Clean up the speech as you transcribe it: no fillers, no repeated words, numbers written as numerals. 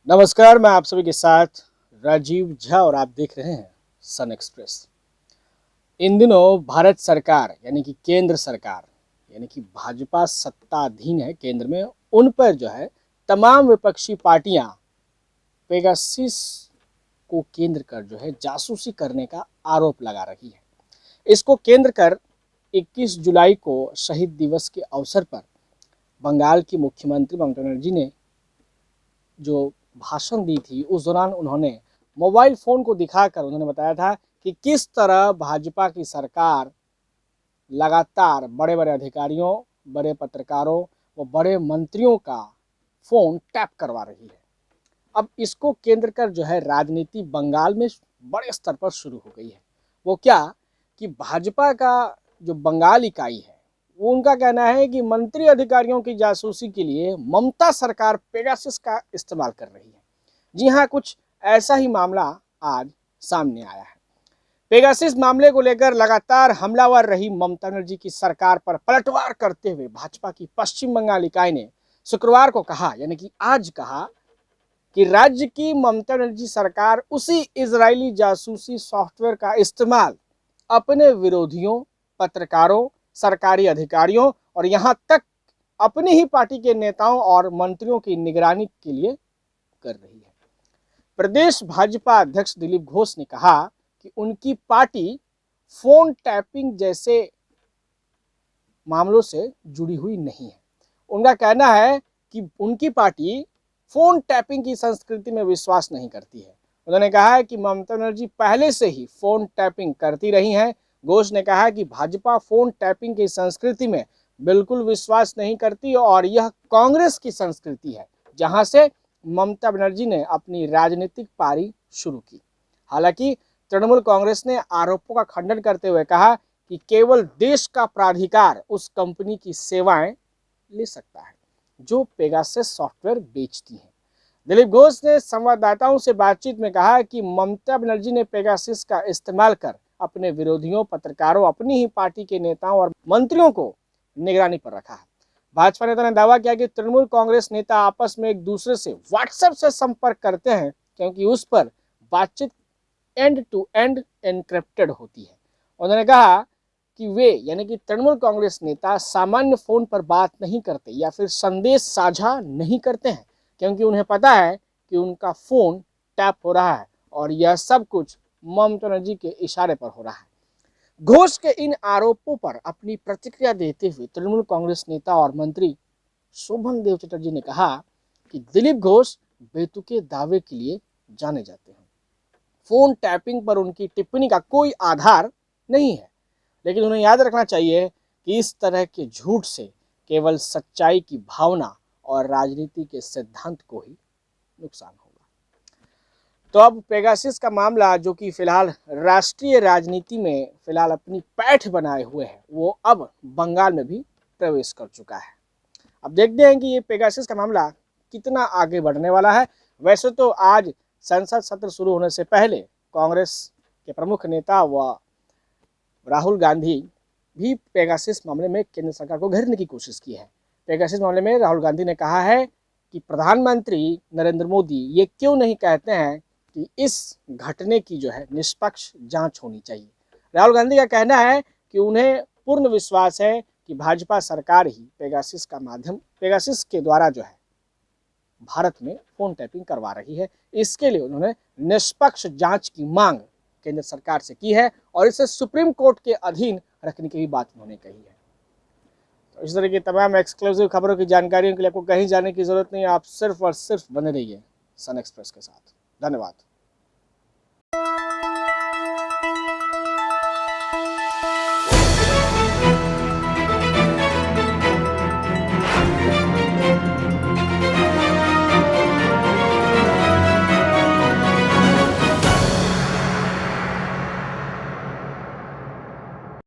नमस्कार, मैं आप सभी के साथ राजीव झा और आप देख रहे हैं सन एक्सप्रेस। इन दिनों भारत सरकार यानी कि केंद्र सरकार यानी कि भाजपा सत्ताधीन है केंद्र में, उन पर जो है तमाम विपक्षी पार्टियां पेगासिस को केंद्र कर जो है जासूसी करने का आरोप लगा रही है। इसको केंद्र कर 21 जुलाई को शहीद दिवस के अवसर पर बंगाल की मुख्यमंत्री ममता बनर्जी ने जो भाषण दी थी, उस दौरान उन्होंने मोबाइल फ़ोन को दिखाकर उन्होंने बताया था कि किस तरह भाजपा की सरकार लगातार बड़े-बड़े अधिकारियों, बड़े पत्रकारों व बड़े मंत्रियों का फ़ोन टैप करवा रही है। अब इसको केंद्र कर जो है राजनीति बंगाल में बड़े स्तर पर शुरू हो गई है। वो क्या कि भाजपा का जो बंगाल इकाई है, वो उनका कहना है कि मंत्री अधिकारियों की जासूसी के लिए ममता सरकार पेगासस का इस्तेमाल कर रही है। जी हाँ, कुछ ऐसा ही मामला आज सामने आया है। पेगासस मामले को लेकर लगातार हमलावर रही ममता बनर्जी की सरकार पर पलटवार करते हुए भाजपा की पश्चिम बंगाल इकाई ने शुक्रवार को कहा, यानी कि आज कहा कि राज्य की ममता बनर्जी सरकार उसी इजरायली जासूसी सॉफ्टवेयर का इस्तेमाल अपने विरोधियों, पत्रकारों, सरकारी अधिकारियों और यहां तक अपनी ही पार्टी के नेताओं और मंत्रियों की निगरानी के लिए कर रही है। प्रदेश भाजपा अध्यक्ष दिलीप घोष ने कहा कि उनकी पार्टी फोन टैपिंग जैसे मामलों से जुड़ी हुई नहीं है। उनका कहना है कि उनकी पार्टी फोन टैपिंग की संस्कृति में विश्वास नहीं करती है। उन्होंने कहा है कि ममता बनर्जी पहले से ही फोन टैपिंग करती रही हैं। घोष ने कहा कि भाजपा फोन टैपिंग की संस्कृति में बिल्कुल विश्वास नहीं करती और यह कांग्रेस की संस्कृति है, जहां से ममता बनर्जी ने अपनी राजनीतिक पारी शुरू की। हालांकि तृणमूल कांग्रेस ने आरोपों का खंडन करते हुए कहा कि केवल देश का प्राधिकार उस कंपनी की सेवाएं ले सकता है जो पेगासस सॉफ्टवेयर बेचती है। दिलीप घोष ने संवाददाताओं से बातचीत में कहा कि ममता बनर्जी ने पेगासस का इस्तेमाल कर अपने विरोधियों, पत्रकारों, अपनी ही पार्टी के नेताओं और मंत्रियों को निगरानी पर रखा है। भाजपा नेता ने दावा किया कि तृणमूल कांग्रेस नेता आपस में एक दूसरे से व्हाट्सएप से संपर्क करते हैं, क्योंकि उस पर बातचीत एंड टू एंड एनक्रिप्टेड होती है। उन्होंने कहा कि वे यानी कि तृणमूल कांग्रेस नेता सामान्य फोन पर बात नहीं करते या फिर संदेश साझा नहीं करते हैं, क्योंकि उन्हें पता है कि उनका फोन टैप हो रहा है और यह सब कुछ ममता बनर्जी के इशारे पर हो रहा है। घोष के इन आरोपों पर अपनी प्रतिक्रिया देते हुए तृणमूल कांग्रेस नेता और मंत्री शोभन देव चटर्जी ने कहा कि दिलीप घोष बेतुके दावे के लिए जाने जाते हैं। फोन टैपिंग पर उनकी टिप्पणी का कोई आधार नहीं है, लेकिन उन्हें याद रखना चाहिए कि इस तरह के झूठ से केवल सच्चाई की भावना और राजनीति के सिद्धांत को ही नुकसान होगा। तो अब पेगासस का मामला, जो कि फिलहाल राष्ट्रीय राजनीति में फिलहाल अपनी पैठ बनाए हुए है, वो अब बंगाल में भी प्रवेश कर चुका है। अब देखते हैं कि ये पेगासस का मामला कितना आगे बढ़ने वाला है। वैसे तो आज संसद सत्र शुरू होने से पहले कांग्रेस के प्रमुख नेता व राहुल गांधी भी पेगासस मामले में केंद्र सरकार को घेरने की कोशिश की है। पेगासस मामले में राहुल गांधी ने कहा है कि प्रधानमंत्री नरेंद्र मोदी ये क्यों नहीं कहते हैं कि इस घटने की जो है निष्पक्ष जांच होनी चाहिए। राहुल गांधी का कहना है कि उन्हें पूर्ण विश्वास है कि भाजपा सरकार ही पेगासस के द्वारा जो है भारत में फोन टैपिंग करवा रही है। इसके लिए उन्होंने निष्पक्ष जांच की मांग केंद्र सरकार से की है और इसे सुप्रीम कोर्ट के अधीन रखने की भी बात उन्होंने कही है। तो इस तरह की तमाम एक्सक्लूसिव खबरों की जानकारियों के लिए आपको कहीं जाने की जरूरत नहीं है। आप सिर्फ और सिर्फ बने रहिए सन एक्सप्रेस के साथ। धन्यवाद।